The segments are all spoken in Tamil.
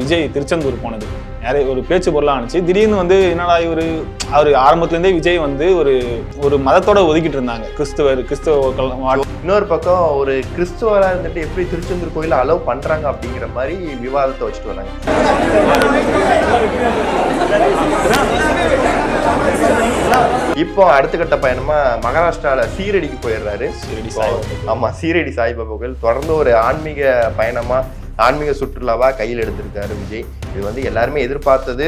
விஜய் திருச்செந்தூர் போனது நிறைய ஒரு பேச்சு பொருளாக ஆனிச்சு. திடீர்னு வந்து என்னடா அவர் ஆரம்பத்துலேருந்தே விஜய் வந்து ஒரு மதத்தோட ஒதுக்கிட்டு இருந்தாங்க, கிறிஸ்துவ. இன்னொரு பக்கம் ஒரு கிறிஸ்துவராக இருந்துட்டு எப்படி திருச்செந்தூர் கோயில அலோவ் பண்றாங்க அப்படிங்கிற மாதிரி விவாதத்தை வச்சுட்டு வராங்க. இப்போ அடுத்த கட்ட பயணமா மகாராஷ்டிரால சீரடிக்கு போயிடுறாரு. ஆமா, சீரடி சாய்பாபா கோயில் தொடர்ந்து ஒரு ஆன்மீக பயணமா, ஆன்மீக சுற்றுலாவா கையில் எடுத்திருக்காரு விஜய். இது வந்து எல்லாருமே எதிர்பார்த்தது.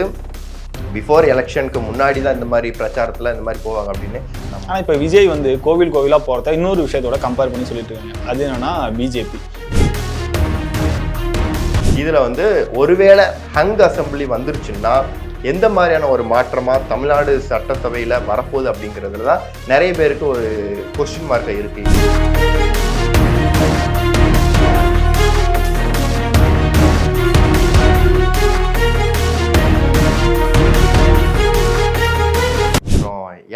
பிஃபோர் எலெக்ஷனுக்கு முன்னாடி தான் இந்த மாதிரி பிரச்சாரத்துல இந்த மாதிரி போவாங்க அப்படின்னு. ஆனால் இப்போ விஜய் வந்து கோவிலாக போகிறத இன்னொரு விஷயத்தோட கம்பேர் பண்ணி சொல்லிட்டு இருக்காங்க. அது என்னன்னா பிஜேபி. இதுல வந்து ஒருவேளை ஹங் அசம்பிளி வந்துருச்சுன்னா எந்த மாதிரியான ஒரு மாற்றமா தமிழ்நாடு சட்டசபையில வரப்போகுது அப்படிங்கிறதுல தான் நிறைய பேருக்கு ஒரு கொஸ்டின் மார்க் இருக்கு.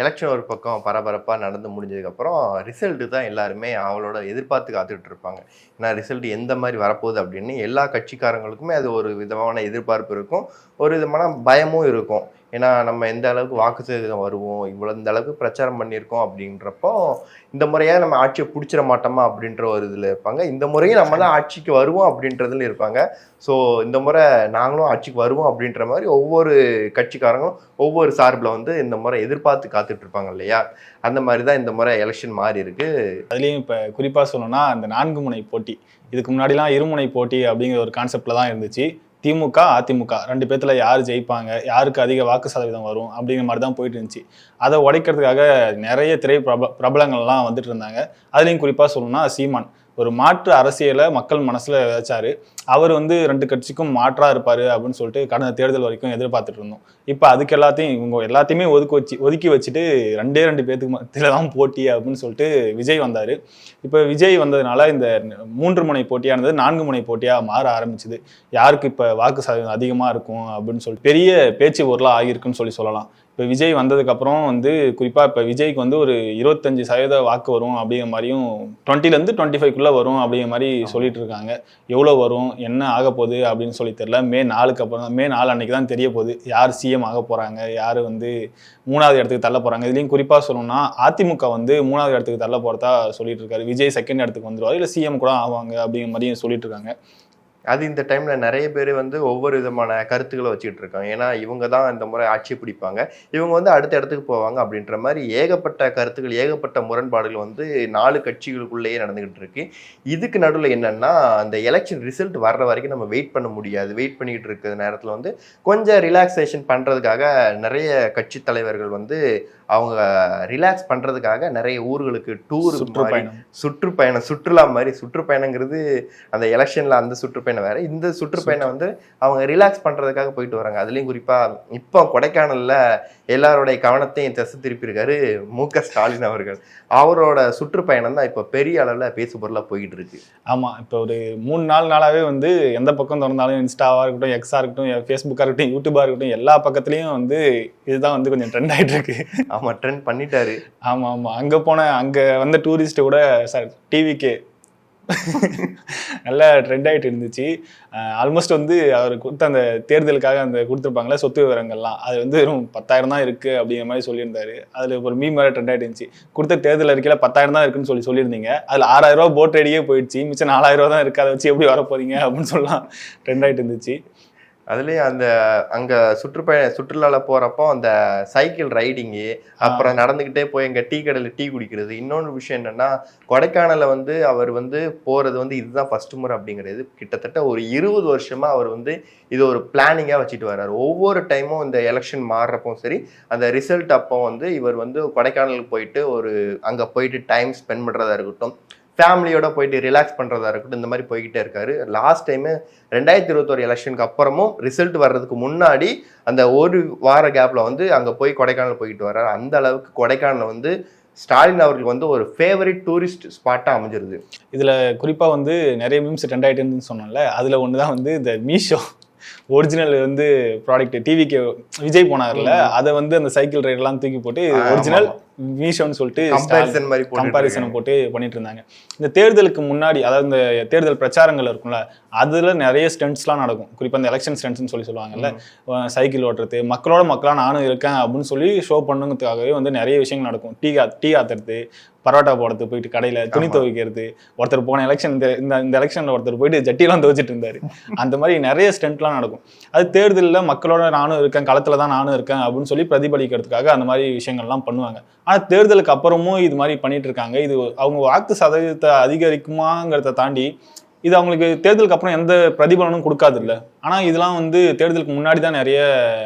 எலெக்ஷன் ஒரு பக்கம் பரபரப்பாக நடந்து முடிஞ்சதுக்கப்புறம் ரிசல்ட்டு தான் எல்லாருமே அவளோட எதிர்பார்த்து காத்துக்கிட்டு இருப்பாங்க. ஏன்னா ரிசல்ட் எந்த மாதிரி வரப்போகுது அப்படின்னு எல்லா கட்சிக்காரங்களுக்குமே அது ஒரு விதமான எதிர்பார்ப்பு இருக்கும், ஒரு விதமான பயமும் இருக்கும். ஏன்னா நம்ம எந்த அளவுக்கு வாக்கு சதவீதம் வருவோம், இந்த அளவுக்கு பிரச்சாரம் பண்ணியிருக்கோம் அப்படின்றப்போ இந்த முறையாக நம்ம ஆட்சியை பிடிச்சிட மாட்டோமா அப்படின்ற ஒரு இதில் இருப்பாங்க. இந்த முறையும் நம்ம தான் ஆட்சிக்கு வருவோம் அப்படின்றதுல இருப்பாங்க. ஸோ இந்த முறை நாங்களும் ஆட்சிக்கு வருவோம் அப்படின்ற மாதிரி ஒவ்வொரு கட்சிக்காரங்களும் ஒவ்வொரு சார்பில் வந்து இந்த முறை எதிர்பார்த்து காத்துட்டு இருப்பாங்க இல்லையா. அந்த மாதிரி தான் இந்த முறை எலெக்ஷன் மாறி இருக்கு. அதுலேயும் இப்போ குறிப்பாக சொல்லணும்னா அந்த 4 முனை போட்டி, இதுக்கு முன்னாடிலாம் இருமுனை போட்டி அப்படிங்கிற ஒரு கான்செப்டில் தான் இருந்துச்சு. திமுக அதிமுக 2 பேர்த்துல யார் ஜெயிப்பாங்க, யாருக்கு அதிக வாக்கு சதவீதம் வரும் அப்படிங்கிற மாதிரி தான் போயிட்டு இருந்துச்சு. அதை உடைக்கிறதுக்காக நிறைய பிரபலங்கள்லாம் வந்துட்டு இருந்தாங்க. அதுலேயும் குறிப்பாக சொல்லணும்னா சீமான் ஒரு மாற்று அரசியலை மக்கள் மனசுல விதைச்சாரு. அவர் வந்து 2 கட்சிக்கும் மாற்றா இருப்பாரு அப்படின்னு சொல்லிட்டு கடந்த தேர்தல் வரைக்கும் எதிர்பார்த்துட்டு இருந்தோம். இப்போ அதுக்கு இவங்க எல்லாத்தையுமே ஒதுக்கி வச்சுட்டு 2 பேத்துக்கு மத்தியில தான் போட்டி அப்படின்னு சொல்லிட்டு விஜய் வந்தாரு. இப்போ விஜய் வந்ததுனால இந்த 3 முனை போட்டியானது 4 முனை போட்டியா மாற ஆரம்பிச்சுது. யாருக்கு இப்போ வாக்கு சதவீதம் அதிகமா இருக்கும் அப்படின்னு சொல்லிட்டு பெரிய பேச்சு பொருளாக ஆகியிருக்குன்னு சொல்லலாம். இப்போ விஜய் வந்ததுக்கப்புறம் வந்து குறிப்பாக இப்போ விஜய்க்கு வந்து ஒரு 25% வாக்கு வரும் அப்படிங்கிற மாதிரியும் 20லேருந்து 25க்குள்ளே வரும் அப்படிங்கிற மாதிரி சொல்லிட்டு இருக்காங்க. எவ்வளோ வரும், என்ன ஆக போகுது அப்படின்னு சொல்லி தெரியல. மே 4 அன்னைக்கு தான் தெரிய போகுது யார் சிஎம் ஆக போகிறாங்க, யார் வந்து 3வது இடத்துக்கு தள்ள போகிறாங்க. இதுலேயும் குறிப்பாக சொல்லணும்னா அதிமுக வந்து 3வது இடத்துக்கு தள்ள போகிறதா சொல்லிட்டு இருக்காரு. விஜய் 2nd இடத்துக்கு வந்துடுவார், இல்லை சிஎம் கூட ஆவாங்க அப்படிங்கிற மாதிரியும் சொல்லிட்டு இருக்காங்க. அது இந்த டைம்ல நிறைய பேர் வந்து ஒவ்வொரு விதமான கருத்துக்களை வச்சுக்கிட்டு இருக்காங்க. ஏன்னா இவங்க தான் இந்த முறை ஆட்சி பிடிப்பாங்க, இவங்க வந்து அடுத்த இடத்துக்கு போவாங்க அப்படின்ற மாதிரி ஏகப்பட்ட கருத்துக்கள், ஏகப்பட்ட முரண்பாடுகள் வந்து 4 கட்சிகளுக்குள்ளேயே நடந்துகிட்டு இருக்கு. இதுக்கு நடுவில் என்னன்னா, அந்த எலெக்ஷன் ரிசல்ட் வர்ற வரைக்கும் நம்ம வெயிட் பண்ண முடியாது. வெயிட் பண்ணிக்கிட்டு இருக்கிற நேரத்தில் வந்து கொஞ்சம் ரிலாக்ஸேஷன் பண்றதுக்காக நிறைய கட்சி தலைவர்கள் வந்து அவங்க ரிலாக்ஸ் பண்றதுக்காக நிறைய ஊர்களுக்கு டூர், சுற்றுப்பயணம், சுற்றுலா மாதிரி. சுற்றுப்பயணங்கிறது அந்த எலெக்ஷன்ல அந்த சுற்றுப்பயணம் வேற, இந்த சுற்றுப்பயணம் வந்து அவங்க ரிலாக்ஸ் பண்றதுக்காக போயிட்டு வராங்க. அதுலயும் குறிப்பா இப்போ கொடைக்கானல்ல எல்லாருடைய கவனத்தையும் திசை திருப்பி இருக்காரு மு.க. ஸ்டாலின் அவர்கள். அவரோட சுற்றுப்பயணம் தான் இப்போ பெரிய அளவுல பேசு பொருளா போயிட்டு இருக்கு. ஆமா, இப்போ ஒரு 3-4 நாளாவே வந்து எந்த பக்கம் திறந்தாலும் இன்ஸ்டாவா இருக்கட்டும், எக்ஸா இருக்கட்டும், ஃபேஸ்புக்கா இருக்கட்டும், யூடியூபா இருக்கட்டும், எல்லா பக்கத்துலயும் வந்து இதுதான் வந்து கொஞ்சம் ட்ரெண்ட் ஆயிட்டு இருக்கு. ஆமா, ட்ரெண்ட் பண்ணிட்டாரு. ஆமா, அங்க வந்த டூரிஸ்ட் கூட சார் டிவிக்கே நல்லா ட்ரெண்ட் ஆகிட்டு இருந்துச்சு. ஆல்மோஸ்ட் வந்து அவர் கொடுத்த அந்த தேர்தலுக்காக அந்த கொடுத்துருப்பாங்களே சொத்து விவரங்கள்லாம், அது வந்து வெறும் 10,000 தான் இருக்குது அப்படிங்கிற மாதிரி சொல்லியிருந்தாரு. அதில் ஒரு மீம் வேறு ட்ரெண்ட் ஆகிட்டு இருந்துச்சு. கொடுத்த தேர்தல் அறிக்கையில் 10,000 தான் இருக்குன்னு சொல்லியிருந்தீங்க, அதில் 6,000 ரூபா போட் ரெடியே போயிடுச்சு, மிச்சம் 4,000 தான் இருக்குது, அதை வச்சு எப்படி வர போகிறீங்க அப்படின்னு சொல்லலாம் ட்ரெண்ட் ஆகிட்டு இருந்துச்சு. அதுலேயும் அந்த அங்கே சுற்றுலால போகிறப்போ அந்த சைக்கிள் ரைடிங்கு, அப்புறம் நடந்துக்கிட்டே போய் எங்கள் டீ கடையில் டீ குடிக்கிறது. இன்னொன்று விஷயம் என்னென்னா, கொடைக்கானலில் வந்து அவர் வந்து போகிறது வந்து இதுதான் ஃபர்ஸ்ட் முறை அப்படிங்கிறது. கிட்டத்தட்ட ஒரு 20 வருஷமாக அவர் வந்து இது ஒரு பிளானிங்காக வச்சுட்டு வர்றாரு. ஒவ்வொரு டைமும் இந்த எலெக்ஷன் மாறுறப்போ சரி, அந்த ரிசல்ட் அப்போ வந்து இவர் வந்து கொடைக்கானலுக்கு போயிட்டு அங்கே போயிட்டு டைம் ஸ்பெண்ட் பண்ணுறதா இருக்கட்டும், ஃபேமிலியோட போயிட்டு ரிலாக்ஸ் பண்ணுறதா இருக்கட்டும், இந்த மாதிரி போய்கிட்டே இருக்காரு. லாஸ்ட் டைமு 2021 எலெக்ஷனுக்கு அப்புறமும் ரிசல்ட் வர்றதுக்கு முன்னாடி அந்த ஒரு வார கேப்பில் வந்து அங்கே போய் கொடைக்கானல் போயிட்டு வர்றாரு. அந்த அளவுக்கு கொடைக்கானல் வந்து ஸ்டாலின் அவர்களுக்கு வந்து ஒரு ஃபேவரட் டூரிஸ்ட் ஸ்பாட்டாக அமைஞ்சிருது. இதில் குறிப்பாக வந்து நிறைய மீம்ஸ் ட்ரெண்ட் ஆகிட்டுன்னு சொன்னோம்ல, அதில் ஒன்று தான் வந்து இந்த மீஷோ ஒரிஜினல் வந்து ப்ராடக்ட் டிவிக்கு விஜய் போனார்ல, அதை வந்து அந்த சைக்கிள் ரைடெல்லாம் தூக்கி போட்டு ஒரிஜினல் மீஷோன்னு சொல்லிட்டு கம்பாரிசன் போட்டு பண்ணிட்டு இருந்தாங்க. இந்த தேர்தலுக்கு முன்னாடி, அதாவது இந்த தேர்தல் பிரச்சாரங்கள் இருக்கும்ல, அதுல நிறைய ஸ்டண்ட்ஸ்லாம் நடக்கும். குறிப்பா இந்த எலெக்ஷன் ஸ்டண்ட்ஸ்னு சொல்லுவாங்கல்ல, சைக்கிள் ஓட்டுறது, மக்களோட மக்களா நானும் இருக்கேன் அப்படின்னு சொல்லி ஷோ பண்ணுங்கிறதுக்காகவே வந்து நிறைய விஷயங்கள் நடக்கும். டீ ஆத்துறது, பரோட்டா போடுறது, போயிட்டு கடையில துணி துவைக்கிறது, ஒருத்தர் போன எலெக்ஷன் இந்த எலெக்ஷன்ல ஒருத்தர் போயிட்டு ஜட்டியெல்லாம் துவைச்சிட்டு இருந்தாரு. அந்த மாதிரி நிறைய ஸ்டண்ட்லாம் நடக்கும். அது தேர்தலில் மக்களோட நானும் இருக்கேன், களத்துல தான் நானும் இருக்கேன் அப்படின்னு சொல்லி பிரதிபலிக்கிறதுக்காக அந்த மாதிரி விஷயங்கள்லாம் பண்ணுவாங்க. ஆனா தேர்தலுக்கு அப்புறமும் இது மாதிரி பண்ணிட்டு இருக்காங்க. இது அவங்க வாக்கு சதவீதத்தை அதிகரிக்குமாங்கிறத தாண்டி இது அவங்களுக்கு தேர்தலுக்கு அப்புறம் எந்த பிரதிபலனும் கொடுக்காது இல்லை. ஆனால் இதெல்லாம் வந்து தேர்தலுக்கு முன்னாடி தான் நிறைய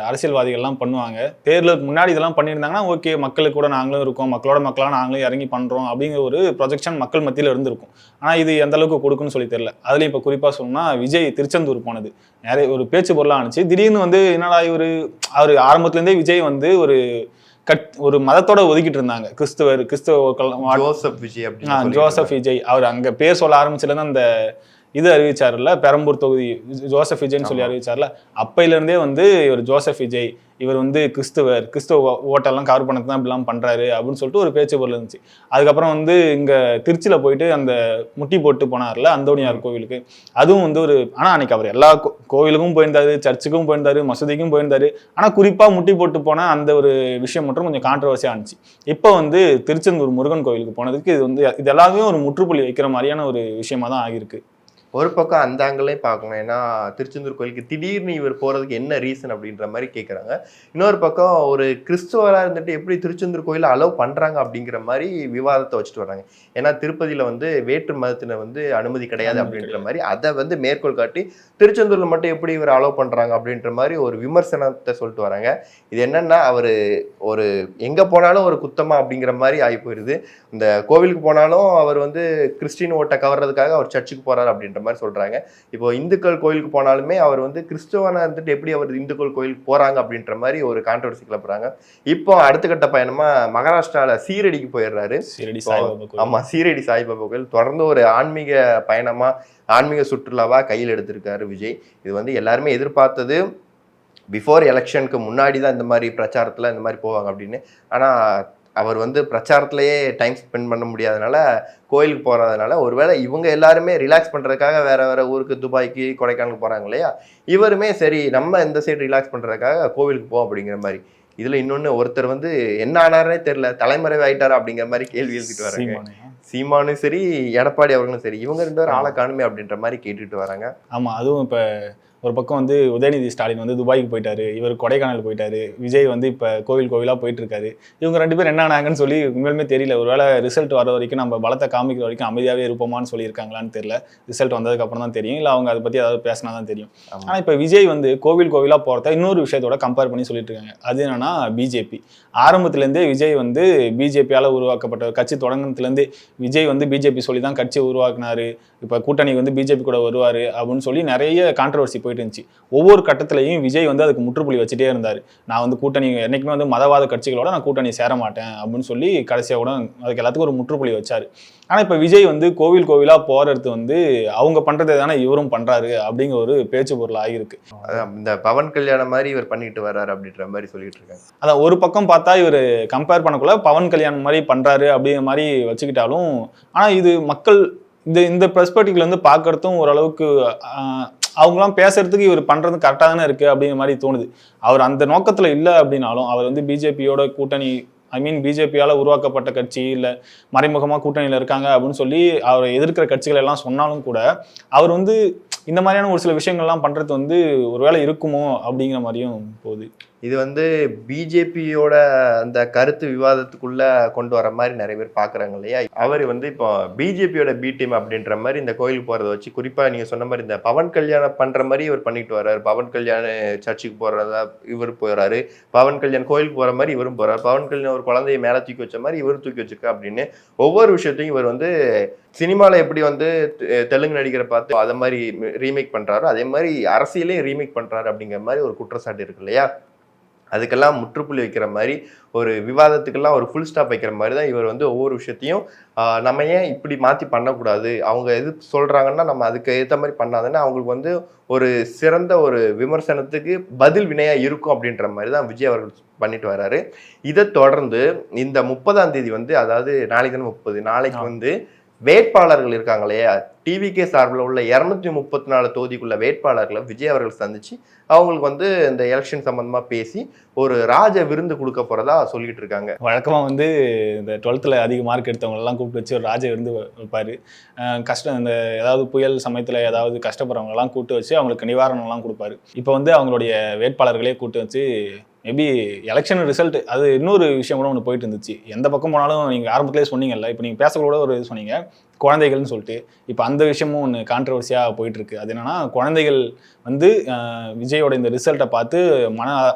அரசியல்வாதிகள்லாம் பண்ணுவாங்க. தேர்தலுக்கு முன்னாடி இதெல்லாம் பண்ணியிருந்தாங்கன்னா ஓகே, மக்களுக்கு கூட நாங்களும் இருக்கோம், மக்களோட மக்களாக நாங்களும் இறங்கி பண்ணுறோம் அப்படிங்கிற ஒரு ப்ரொஜெக்ஷன் மக்கள் மத்தியில் இருந்திருக்கும். ஆனால் இது எந்த அளவுக்கு கொடுக்குன்னு சொல்லி தெரியல. அதுலேயும் இப்போ குறிப்பாக சொல்லணும்னா விஜய் திருச்செந்தூர் போனது நிறைய ஒரு பேச்சு பொருளாக இருந்துச்சு. திடீர்னு வந்து என்னடா அவர் ஆரம்பத்துலேருந்தே விஜய் வந்து ஒரு மதத்தோட ஒதுக்கிட்டு இருந்தாங்க. ஜோசப் விஜய் அவர் அங்க பேர் சொல்ல ஆரம்பிச்சதுல அந்த இது அறிவிச்சாருல, பெரம்பூர் தொகுதி ஜோசப் விஜய்ன்னு சொல்லி அறிவிச்சார்ல, அப்பையில இருந்தே வந்து இவர் ஜோசப் விஜய், இவர் வந்து கிறிஸ்துவ ஓட்டெல்லாம் கவர் பண்ணது தான் இப்படிலாம் பண்றாரு அப்படின்னு சொல்லிட்டு ஒரு பேச்சு பொருள் இருந்துச்சு. அதுக்கப்புறம் வந்து இங்க திருச்சியில போயிட்டு அந்த முட்டி போட்டு போனார்ல அந்தோனியார் கோவிலுக்கு, அதுவும் வந்து ஆனா அன்னைக்கு அவர் எல்லா கோவிலுக்கும் போயிருந்தாரு, சர்ச்சுக்கும் போயிருந்தாரு, மசூதிக்கும் போயிருந்தாரு. ஆனா குறிப்பா முட்டி போட்டு போன அந்த ஒரு விஷயம் மட்டும் கொஞ்சம் கான்ட்ரவர்சியா இருந்துச்சு. இப்போ வந்து திருச்செந்தூர் முருகன் கோவிலுக்கு போனதுக்கு இது எல்லாமே ஒரு முற்றுப்புள்ளி வைக்கிற மாதிரியான ஒரு விஷயமா தான் ஆகியிருக்கு. ஒரு பக்கம் அந்த ஆங்கிளையும் பார்க்கணும். ஏன்னா திருச்செந்தூர் கோயிலுக்கு திடீர்னு இவர் போகிறதுக்கு என்ன ரீசன் அப்படின்ற மாதிரி கேட்குறாங்க. இன்னொரு பக்கம் ஒரு கிறிஸ்துவராக இருந்துட்டு எப்படி திருச்செந்தூர் கோயிலை அலோவ் பண்ணுறாங்க அப்படிங்கிற மாதிரி விவாதத்தை வச்சுட்டு வராங்க. ஏன்னா திருப்பதியில் வந்து வேற்று மதத்தினர் வந்து அனுமதி கிடையாது அப்படின்ற மாதிரி அதை வந்து மேற்கோள் காட்டி திருச்செந்தூரில் மட்டும் எப்படி இவர் அலோவ் பண்ணுறாங்க அப்படின்ற மாதிரி ஒரு விமர்சனத்தை சொல்லிட்டு வராங்க. இது என்னன்னா அவர் ஒரு எங்கே போனாலும் ஒரு குத்தமா அப்படிங்கிற மாதிரி ஆகி போயிடுது. இந்த கோவிலுக்கு போனாலும் அவர் வந்து கிறிஸ்டின் ஓட்டை கவர்றதுக்காக அவர் சர்ச்சுக்கு போகிறார் அப்படின்ற மாதிரி சொல்றாங்க. இப்போ இந்துக்கள் கோயிலுக்கு போனாலுமே அவர் வந்து கிறிஸ்துவனா இருந்துட்டு எப்படி அவர் இந்துக்கள் கோயிலுக்கு போறாங்க அப்படின்ற மாதிரி ஒரு கான்ட்ரவர்சி கிளப்புறாங்க. இப்போ அடுத்த கட்ட பயணமா மகாராஷ்டிரால சீரடிக்கு போயிடுறாரு. ஆமா, சீரடி சாய்பாபா கோயில் தொடர்ந்து ஒரு ஆன்மீக பயணமா, ஆன்மீக சுற்றுலாவா கையில் எடுத்திருக்காரு விஜய். இது வந்து எல்லாருமே எதிர்பார்த்தது. பிஃபோர் எலெக்ஷனுக்கு முன்னாடி தான் இந்த மாதிரி பிரச்சாரத்துல இந்த மாதிரி போவாங்க அப்படின்னு. ஆனா அவர் வந்து பிரச்சாரத்திலேயே டைம் ஸ்பெண்ட் பண்ண முடியாதனால கோயிலுக்கு போகிறதுனால, ஒருவேளை இவங்க எல்லாருமே ரிலாக்ஸ் பண்ணுறதுக்காக வேற ஊருக்கு துபாய்க்கு கொடைக்கானலுக்கு போகிறாங்க இல்லையா, இவருமே சரி நம்ம இந்த சைடு ரிலாக்ஸ் பண்ணுறதுக்காக கோவிலுக்கு போவோம் அப்படிங்கிற மாதிரி. இதில் இன்னொன்று, ஒருத்தர் வந்து என்ன ஆனார்னே தெரியல, தலைமறைவு ஆயிட்டாரா அப்படிங்கிற மாதிரி கேள்வி எழுதிட்டு வராங்க. சீமானும் சரி, எடப்பாடி அவர்களும் சரி, இவங்க 2 பேரும் ஆளை காணுமே அப்படின்ற மாதிரி கேட்டுட்டு வராங்க. ஆமாம், அதுவும் இப்போ ஒரு பக்கம் வந்து உதயநிதி ஸ்டாலின் வந்து துபாய்க்கு போயிட்டாரு, இவர் கொடைக்கானல் போயிட்டாரு, விஜய் வந்து இப்போ கோவிலாக போயிட்டு இருக்காரு. இவங்க 2 பேரும் என்ன ஆனாங்கன்னு சொல்லி உண்மையுமே தெரியல. ஒருவேளை ரிசல்ட் வர வரைக்கும் நம்ம பலத்தை காமிக்கிற வரைக்கும் அமைதியாகவே இருப்போமான்னு சொல்லியிருக்காங்களான்னு தெரியல. ரிசல்ட் வந்ததுக்கு அப்புறம் தான் தெரியும், இல்லை அவங்க அதை பற்றி ஏதாவது பேசினா தான் தெரியும். ஆனால் இப்போ விஜய் வந்து கோவிலாக போகிறத இன்னொரு விஷயத்தோட கம்பேர் பண்ணி சொல்லிட்டு இருக்காங்க. அது என்னன்னா பிஜேபி. ஆரம்பத்துலேருந்தே விஜய் வந்து பிஜேபியால் உருவாக்கப்பட்ட கட்சி தொடங்கினதுலேருந்தே விஜய் வந்து பிஜேபி சொல்லி தான் கட்சி உருவாக்குனாரு. இப்போ கூட்டணி வந்து பிஜேபி கூட வருவார் அப்படின்னு சொல்லி நிறைய கான்ட்ரவர்சி போயிட்டு இருந்துச்சு. ஒவ்வொரு கட்டத்திலையும் விஜய் வந்து அதுக்கு முற்றுப்புள்ளி வச்சுட்டே இருந்தார். நான் வந்து கூட்டணி என்னைக்குமே வந்து மதவாத கட்சிகளோட நான் கூட்டணி சேர மாட்டேன் அப்படின்னு சொல்லி கடைசியாக கூட அதுக்கு எல்லாத்துக்கும் ஒரு முற்றுப்புள்ளி வச்சார். ஆனால் இப்போ விஜய் வந்து கோவிலாக போகிறது வந்து அவங்க பண்ணுறதே தானே இவரும் பண்ணுறாரு அப்படிங்கிற ஒரு பேச்சு பொருள் ஆகியிருக்கு. இந்த பவன் கல்யாணம் மாதிரி இவர் பண்ணிட்டு வர்றாரு அப்படின்ற மாதிரி சொல்லிட்டு இருக்காங்க. அதான் ஒரு பக்கம் பார்த்தா இவர் கம்பேர் பண்ணக்குள்ள பவன் கல்யாணம் மாதிரி பண்ணுறாரு அப்படிங்கிற மாதிரி வச்சுக்கிட்டாலும், ஆனால் இது மக்கள் இந்த பெர்ஸ்பெக்டிவ்ல இருந்து பார்க்கறதும் ஓரளவுக்கு அவங்களாம் பேசுறதுக்கு இவர் பண்றது கரெக்டாக தானே இருக்கு அப்படிங்கிற மாதிரி தோணுது. அவர் அந்த நோக்கத்துல இல்லை அப்படின்னாலும், அவர் வந்து பிஜேபியோட கூட்டணி, பிஜேபியால் உருவாக்கப்பட்ட கட்சி இல்லை மறைமுகமாக கூட்டணியில் இருக்காங்க அப்படின்னு சொல்லி அவரை எதிர்க்கிற கட்சிகள் எல்லாம் சொன்னாலும் கூட, அவர் வந்து இந்த மாதிரியான ஒரு சில விஷயங்கள்லாம் பண்றது வந்து ஒருவேளை இருக்குமோ அப்படிங்கிற மாதிரியும் போகுது. இது வந்து பிஜேபியோட அந்த கருத்து விவாதத்துக்குள்ள கொண்டு வர மாதிரி நிறைய பேர் பாக்குறாங்க இல்லையா. அவர் வந்து இப்போ பிஜேபியோட பி டீம் அப்படின்ற மாதிரி இந்த கோயிலுக்கு போறதை வச்சு, குறிப்பா நீங்க சொன்ன மாதிரி இந்த பவன் கல்யாணம் பண்ற மாதிரி இவர் பண்ணிட்டு வர்றாரு. பவன் கல்யாண் சர்ச்சுக்கு போறதா இவர் போறாரு, பவன் கல்யாண் கோயிலுக்கு போற மாதிரி இவரும் போறாரு, பவன் கல்யாண் ஒரு குழந்தைய மேல தூக்கி வச்ச மாதிரி இவரும் தூக்கி வச்சிருக்கா அப்படின்னு ஒவ்வொரு விஷயத்தையும் இவர் வந்து சினிமாவில் எப்படி வந்து தெலுங்கு நடிகரை பார்த்து அதை மாதிரி ரீமேக் பண்றாரோ, அதே மாதிரி அரசியலையும் ரீமேக் பண்றாரு அப்படிங்கிற மாதிரி ஒரு குற்றச்சாட்டு இருக்கு இல்லையா. அதுக்கெல்லாம் முற்றுப்புள்ளி வைக்கிற மாதிரி ஒரு விவாதத்துக்கெல்லாம் ஒரு ஃபுல் ஸ்டாப் வைக்கிற மாதிரி தான் இவர் வந்து ஒவ்வொரு விஷயத்தையும் நம்ம ஏன் இப்படி மாற்றி பண்ணக்கூடாது, அவங்க எது சொல்கிறாங்கன்னா நம்ம அதுக்கு ஏற்ற மாதிரி பண்ணாதுன்னா அவங்களுக்கு வந்து ஒரு சிறந்த ஒரு விமர்சனத்துக்கு பதில் வினையாக இருக்கும் அப்படின்ற மாதிரி தான் விஜய் அவர்கள் பண்ணிட்டு வர்றாரு. இதை தொடர்ந்து இந்த 30ஆம் தேதி வந்து, அதாவது நாளைக்கு தானே 30, நாளைக்கு வந்து வேட்பாளர்கள் இருக்காங்க இல்லையா, டிவிகே சார்பில் உள்ள 234 தொகுதிக்குள்ள வேட்பாளர்களை விஜய் அவர்கள் சந்திச்சு அவங்களுக்கு வந்து இந்த எலெக்ஷன் சம்பந்தமா பேசி ஒரு ராஜ விருந்து கொடுக்க போறதா சொல்லிட்டு இருக்காங்க. வழக்கமா வந்து இந்த 12th அதிக மார்க் எடுத்தவங்க எல்லாம் கூப்பிட்டு வச்சு ஒரு ராஜ விருந்து வைப்பாரு. கஷ்டம், இந்த ஏதாவது புயல் சமயத்துல ஏதாவது கஷ்டப்படுறவங்க எல்லாம் கூப்பிட்டு வச்சு அவங்களுக்கு நிவாரணம் எல்லாம் கொடுப்பாரு. இப்போ வந்து அவங்களுடைய வேட்பாளர்களே கூப்பிட்டு வச்சு மேபி எலெக்ஷன் ரிசல்ட், அது இன்னொரு விஷயம் கூட ஒன்று போயிட்டு இருந்துச்சு. எந்த பக்கம் போனாலும் நீங்கள் ஆரம்பத்திலே சொன்னீங்கல்ல, இப்போ நீங்கள் பேசக்கூட ஒரு இது சொன்னீங்க குழந்தைகள்னு சொல்லிட்டு, இப்போ அந்த விஷயமும் ஒன்று கான்ட்ரவர்சியாக போயிட்டு இருக்கு. அது என்னன்னா, குழந்தைகள் வந்து விஜயோட இந்த ரிசல்ட்டை பார்த்து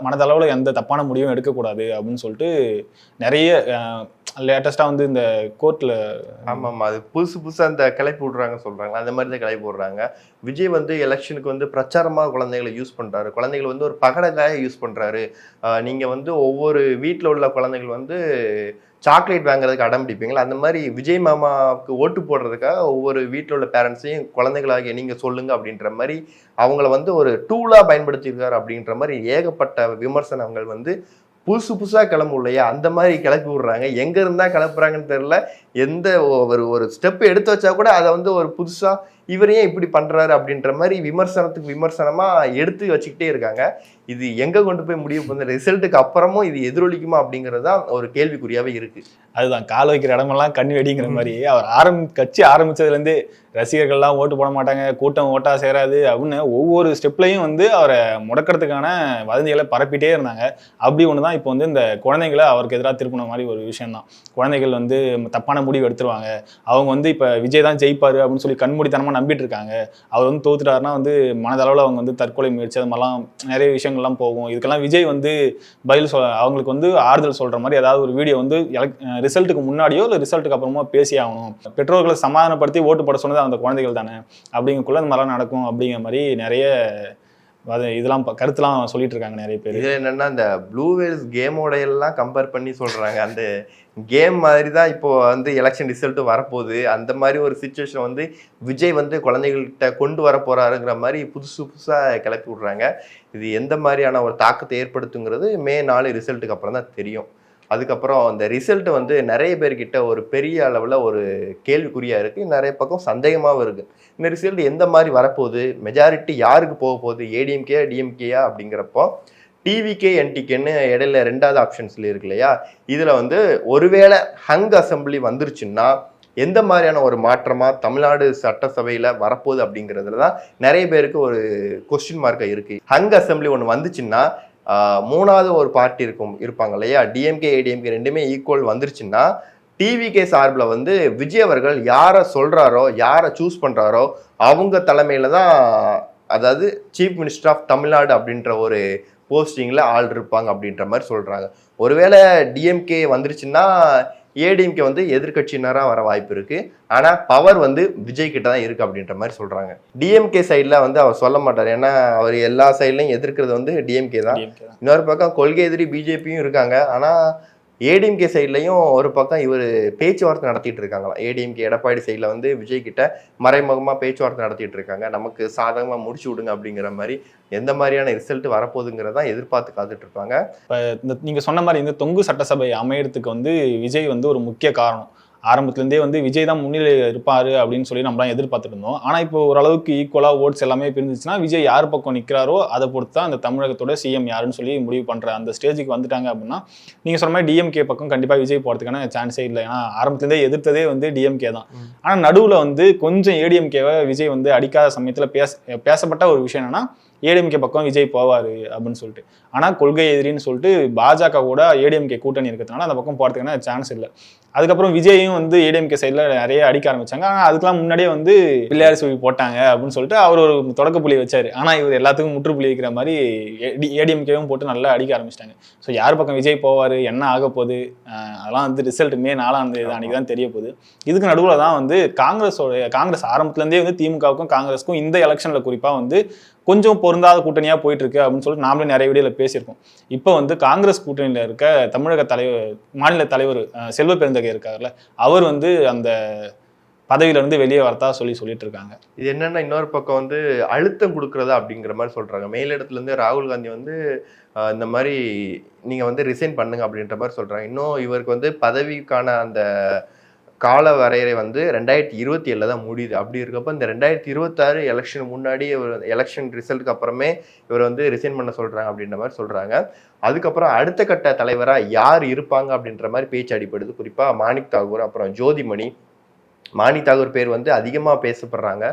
மனதளவில் எந்த தப்பான முடிவும் எடுக்கக்கூடாது அப்படின்னு சொல்லிட்டு நிறைய லேட்டஸ்டாக வந்து இந்த கோர்ட்டில். ஆமாம், அது புதுசாக அந்த கிளப்பி விட்றாங்க சொல்கிறாங்க, அந்த மாதிரி தான் கிளப்பி விட்றாங்க. விஜய் வந்து எலெக்ஷனுக்கு வந்து பிரச்சாரமாக குழந்தைகளை யூஸ் பண்ணுறாரு, குழந்தைகள் வந்து ஒரு பகடக்காக யூஸ் பண்ணுறாரு. நீங்கள் வந்து ஒவ்வொரு வீட்டில் உள்ள குழந்தைகள் வந்து சாக்லேட் வாங்குறதுக்கு அடம் பிடிப்பீங்களா, அந்த மாதிரி விஜய் மாமாவுக்கு ஓட்டு போடுறதுக்காக ஒவ்வொரு வீட்டில் உள்ள பேரண்ட்ஸையும் குழந்தைகளாகிய நீங்கள் சொல்லுங்க அப்படின்ற மாதிரி அவங்கள வந்து ஒரு டூலாக பயன்படுத்தியிருக்காரு அப்படின்ற மாதிரி ஏகப்பட்ட விமர்சனங்கள் வந்து புதுசாக கிளம்பு இல்லையா, அந்த மாதிரி கிளப்பி விடுறாங்க. எங்க இருந்தா கிளப்புறாங்கன்னு தெரியல. எந்த ஒரு ஸ்டெப் எடுத்து வச்சா கூட அதை வந்து ஒரு புதுசா இவரையே இப்படி பண்றாரு அப்படின்ற மாதிரி விமர்சனத்துக்கு விமர்சனமா எடுத்து வச்சுக்கிட்டே இருக்காங்க. இது எங்க கொண்டு போய் முடிவு பண்ண, ரிசல்ட்டுக்கு அப்புறமும் இது எதிரொலிக்குமா அப்படிங்கிறது தான் ஒரு கேள்விக்குறியாவே இருக்கு. அதுதான், கால் வைக்கிற இடமெல்லாம் கண்ணி வெடிங்கிற மாதிரி அவர் கட்சி ஆரம்பிச்சதுலேருந்தே ரசிகர்கள்லாம் ஓட்டு போட மாட்டாங்க, கூட்டம் ஓட்டா சேராது அப்படின்னு ஒவ்வொரு ஸ்டெப்லையும் வந்து அவரை முடக்கிறதுக்கான வதந்திகளை பரப்பிட்டே இருந்தாங்க. அப்படி ஒன்று தான் இப்போ வந்து இந்த குழந்தைங்களை அவருக்கு எதிராக திருப்பின மாதிரி ஒரு விஷயம்தான். குழந்தைகள் வந்து தப்பான முடிவு எடுத்துருவாங்க, அவங்க வந்து இப்போ விஜய் தான் ஜெயிப்பாரு அப்படின்னு சொல்லி கண்மூடித்தனமாக நம்பிட்டு இருக்காங்க. அவர் வந்து தோத்துட்டாருன்னா வந்து மனதளவில் அவங்க வந்து தற்கொலை முயற்சி அது மாதிரிலாம் நிறைய விஷயங்கள்லாம் போகும். இதுக்கெல்லாம் விஜய் வந்து பதில் அவங்களுக்கு வந்து ஆறுதல் சொல்கிற மாதிரி ஏதாவது ஒரு வீடியோ வந்து ரிசல்ட்டுக்கு முன்னாடியோ இல்லை ரிசல்ட்டுக்கு அப்புறமா பேசி ஆகணும். பெற்றோர்களை சமாதானப்படுத்தி ஓட்டு போட சொன்னது அந்த குழந்தைகள் தானே, அப்படிங்கக்குள்ள அந்த மாதிரிலாம் நடக்கும் அப்படிங்கிற மாதிரி நிறைய இதெல்லாம் கருத்துலாம் சொல்லிட்டு இருக்காங்க நிறைய பேர். இது என்னன்னா, இந்த ப்ளூ வேல்ஸ் கேமோட எல்லாம் கம்பேர் பண்ணி சொல்றாங்க. அந்த கேம் மாதிரி தான் இப்போ வந்து எலெக்ஷன் ரிசல்ட்டு வரப்போகுது. அந்த மாதிரி ஒரு சுச்சுவேஷன் வந்து விஜய் வந்து குழந்தைகள்கிட்ட கொண்டு வர போறாருங்கிற மாதிரி புதுசாக கிளப்பி விட்றாங்க. இது எந்த மாதிரியான ஒரு தாக்கத்தை ஏற்படுத்துங்கிறது மே 4 ரிசல்ட்டுக்கு அப்புறம் தான் தெரியும். அதுக்கப்புறம் அந்த ரிசல்ட் வந்து நிறைய பேர்கிட்ட ஒரு பெரிய அளவில் ஒரு கேள்விக்குறியா இருக்குது, நிறைய பக்கம் சந்தேகமாகவும் இருக்குது. இந்த ரிசல்ட் எந்த மாதிரி வரப்போகுது, மெஜாரிட்டி யாருக்கு போக போகுது, ஏடிஎம்கே டிஎம்கேயா அப்படிங்கிறப்போ டிவிகே என்டிகேன்னு இடையில 2வது ஆப்ஷன்ஸ்ல இருக்கு இல்லையா, இதில் வந்து ஒருவேளை ஹங் அசம்பிளி வந்துருச்சுன்னா எந்த மாதிரியான ஒரு மாற்றமா தமிழ்நாடு சட்டசபையில் வரப்போகுது அப்படிங்கிறதுல தான் நிறைய பேருக்கு ஒரு கொஸ்டின் மார்க்காக இருக்குது. ஹங் அசம்பிளி ஒன்று வந்துச்சுன்னா 3வது ஒரு பார்ட்டி இருப்பாங்க இல்லையா, டிஎம்கே ஏடிஎம்கே ரெண்டுமே ஈக்குவல் வந்துருச்சுன்னா டிவிகே சார்பில் வந்து விஜய் அவர்கள் யாரை சொல்கிறாரோ, யாரை சூஸ் பண்ணுறாரோ அவங்க தலைமையில தான், அதாவது சீஃப் மினிஸ்டர் ஆஃப் தமிழ்நாடு அப்படின்ற ஒரு போஸ்டிங்கில் ஆள் இருப்பாங்க அப்படின்ற மாதிரி சொல்கிறாங்க. ஒருவேளை டிஎம்கே வந்துருச்சுன்னா ஏடிஎம்கே வந்து எதிர்கட்சியினராக வர வாய்ப்பு இருக்கு. ஆனால் பவர் வந்து விஜய் கிட்ட தான் இருக்கு அப்படின்ற மாதிரி சொல்றாங்க. டிஎம்கே சைடில் வந்து அவர் சொல்ல மாட்டார், ஏன்னா அவர் எல்லா சைட்லையும் எதிர்க்கிறது வந்து டிஎம்கே தான். இன்னொரு பக்கம் கொள்கை எதிரி பிஜேபியும் இருக்காங்க. ஆனால் ஏடிஎம்கே சைட்லையும் ஒரு பக்கம் இவர் பேச்சுவார்த்தை நடத்திட்டு இருக்காங்களாம். ஏடிஎம்கே எடப்பாடி சைடில் வந்து விஜய் கிட்ட மறைமுகமாக பேச்சுவார்த்தை நடத்திட்டு இருக்காங்க, நமக்கு சாதகமாக முடிச்சு விடுங்க அப்படிங்கிற மாதிரி. எந்த மாதிரியான ரிசல்ட் வரப்போகுதுங்கிறதான் எதிர்பார்த்து காத்துட்டு இருப்பாங்க. இப்போ இந்த நீங்கள் சொன்ன மாதிரி இந்த தொங்கு சட்டசபை அமையறதுக்கு வந்து விஜய் வந்து ஒரு முக்கிய காரணம். ஆரம்பத்துலேருந்தே வந்து விஜய் தான் முன்னிலையில் இருப்பார் அப்படின்னு சொல்லி நம்மளாம் எதிர்பார்த்துட்டு இருந்தோம். ஆனால் இப்போ ஓரளவுக்கு ஈக்குவலாக ஓட்ஸ் எல்லாமே பிரிஞ்சிச்சுன்னா விஜய் யார் பக்கம் நிற்கிறாரோ அதை பொறுத்து தான் அந்த தமிழகத்தோட சிஎம் யாருன்னு சொல்லி முடிவு பண்ணுற அந்த ஸ்டேஜுக்கு வந்துட்டாங்க. அப்படின்னா நீங்கள் சொன்ன மாதிரி டிஎம்கே பக்கம் கண்டிப்பாக விஜய் போகிறதுக்கான சான்ஸே இல்லை. ஏன்னா ஆரம்பத்துலேருந்தே எதிர்த்ததே வந்து டிஎம்கே தான். ஆனால் நடுவில் வந்து கொஞ்சம் ஏடிஎம்கேவை விஜய் வந்து அடிக்காத சமயத்தில் பேசப்பட்ட ஒரு விஷயம் என்னன்னா, ஏடிஎம்கே பக்கம் விஜய் போவார் அப்படின்னு சொல்லிட்டு. ஆனால் கொள்கை எதிரின்னு சொல்லிட்டு பாஜக கூட ஏடிஎம்கே கூட்டணி இருக்கிறதுனால அந்த பக்கம் போகிறதுக்கான சான்ஸ் இல்லை. அதுக்கப்புறம் விஜயும் வந்து ஏடிஎம்கே சைடில் நிறைய அடிக்க ஆரம்பிச்சாங்க. ஆனால் அதுக்கெல்லாம் முன்னாடியே வந்து பிள்ளையார் சொல்லி போட்டாங்க அப்படின்னு சொல்லிட்டு அவர் ஒரு தொடக்க புள்ளி வச்சார். ஆனால் இவர் எல்லாத்துக்கும் முற்றுப்புள்ளி வைக்கிற மாதிரி ஏடிஎம்கேவும் போட்டு நல்லா அடிக்க ஆரம்பிச்சிட்டாங்க. ஸோ யார் பக்கம் விஜய் போவார், என்ன ஆக போகுது, அதெல்லாம் வந்து ரிசல்ட் மே 4ஆம் தேதி அன்றைக்கி தான் தெரிய போகுது. இதுக்கு நடுவில் தான் வந்து காங்கிரஸ் ஆரம்பத்துலேருந்தே வந்து திமுகவுக்கும் காங்கிரஸுக்கும் இந்த எலெக்ஷனில் குறிப்பாக வந்து கொஞ்சம் பொருந்தாத கூட்டணியாக போயிட்டு இருக்கு அப்படின்னு சொல்லிட்டு நாமளே நிறைய வீடியோவில் பேசியிருக்கோம். இப்போ வந்து காங்கிரஸ் கூட்டணியில் இருக்க தமிழக மாநில தலைவர் செல்வ பெருந்தகை இருக்காருல்ல, அவர் வந்து அந்த பதவியிலிருந்து வெளியே வரதா சொல்லிட்டு இருக்காங்க. இது என்னன்னா இன்னொரு பக்கம் வந்து அழுத்தம் கொடுக்கறதா அப்படிங்கிற மாதிரி சொல்றாங்க. மேலிடத்துல இருந்து ராகுல் காந்தி வந்து இந்த மாதிரி நீங்க வந்து ரிசைன் பண்ணுங்க அப்படின்ற மாதிரி சொல்றாங்க. இன்னும் இவருக்கு வந்து பதவிக்கான அந்த கால வரையறை வந்து 2027 தான் முடியுது. அப்படி இருக்கப்ப இந்த 2026 எலெக்ஷன் முன்னாடி எலெக்ஷன் ரிசல்ட்டுக்கு அப்புறமே இவர் வந்து ரிசைன் பண்ண சொல்றாங்க அப்படின்ற மாதிரி சொல்றாங்க. அதுக்கப்புறம் அடுத்த கட்ட தலைவரா யார் இருப்பாங்க அப்படின்ற மாதிரி பேச்சு அடிப்படுது. குறிப்பா மாணிக் தாகூர், அப்புறம் ஜோதிமணி. மாணிக் தாகூர் பேர் வந்து அதிகமாக பேசப்படுறாங்க.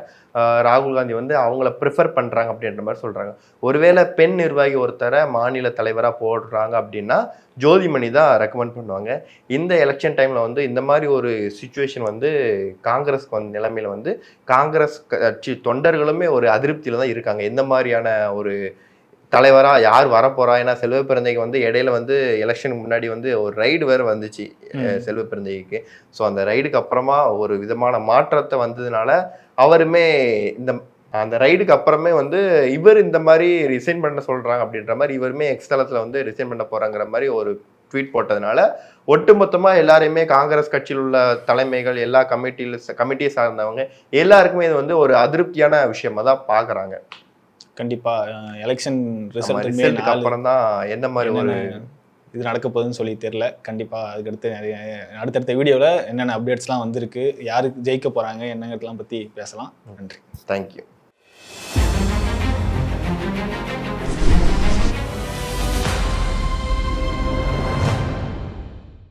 ராகுல் காந்தி வந்து அவங்கள ப்ரிஃபர் பண்ணுறாங்க அப்படின்ற மாதிரி சொல்கிறாங்க. ஒருவேளை பெண் நிர்வாகி ஒருத்தரை மாநில தலைவராக போடுறாங்க அப்படின்னா ஜோதிமணி தான் ரெக்கமெண்ட் பண்ணுவாங்க. இந்த எலெக்ஷன் டைமில் வந்து இந்த மாதிரி ஒரு சுச்சுவேஷன் வந்து காங்கிரஸ்க்கு வந்து நிலைமையில் வந்து காங்கிரஸ் கட்சி தொண்டர்களுமே ஒரு அதிருப்தியில் தான் இருக்காங்க. எந்த மாதிரியான ஒரு தலைவரா யார் வரப்போறா? ஏன்னா செல்வ பெருந்தகைக்கு வந்து இடையில வந்து எலெக்ஷனுக்கு முன்னாடி வந்து ஒரு ரைடு வேறு வந்துச்சு செல்வ பெருந்தகைக்கு. ஸோ அந்த ரைடுக்கு அப்புறமா ஒரு விதமான மாற்றத்தை வந்ததுனால அவருமே அந்த ரைடுக்கு அப்புறமே வந்து இவர் இந்த மாதிரி ரிசைன் பண்ண சொல்றாங்க அப்படின்ற மாதிரி இவருமே எக்ஸ்தலத்தில் வந்து ரிசைன் பண்ண போறாங்கிற மாதிரி ஒரு ட்வீட் போட்டதுனால ஒட்டுமொத்தமா எல்லாரையுமே காங்கிரஸ் கட்சியில் உள்ள தலைமைகள், எல்லா கமிட்டியை சார்ந்தவங்க எல்லாருக்குமே இது வந்து ஒரு அதிருப்தியான விஷயமா தான் பாக்குறாங்க. கண்டிப்பா எலெக்ஷன் ரிசல்ட்டுக்கு அப்புறம் தான் எந்த மாதிரி ஒரு இது நடக்க போகுதுன்னு சொல்லி தெரியல. கண்டிப்பா அதுக்கடுத்து அடுத்தடுத்த வீடியோவில் என்னென்ன அப்டேட்ஸ்லாம் வந்திருக்கு, யாருக்கு ஜெயிக்க போறாங்க என்னங்கிறதெல்லாம் பத்தி பேசலாம். நன்றி. தேங்க்யூ.